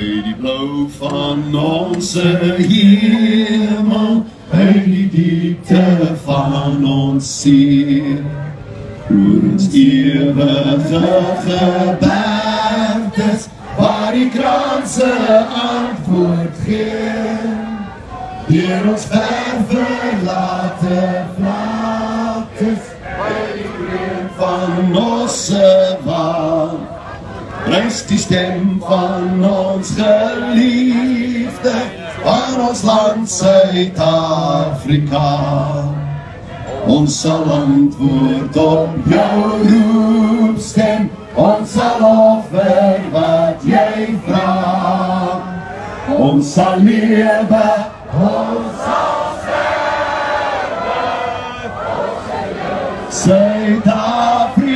Uit die blauw van onze hemel, uit die diepte van ons ziel, oor ons eeuwige gebergtes, waar die kranse antwoord gee, deur ons ver verlate vlaktes, uit die kreun van ons wand, reis die stem van ons geliefde, van ons land Suid-Afrika. Ons sal antwoord op jou roepstem, ons sal offer wat jy vraag. Ons sal lewe, ons sal sterwe, ons sal jou Suid-Afrika.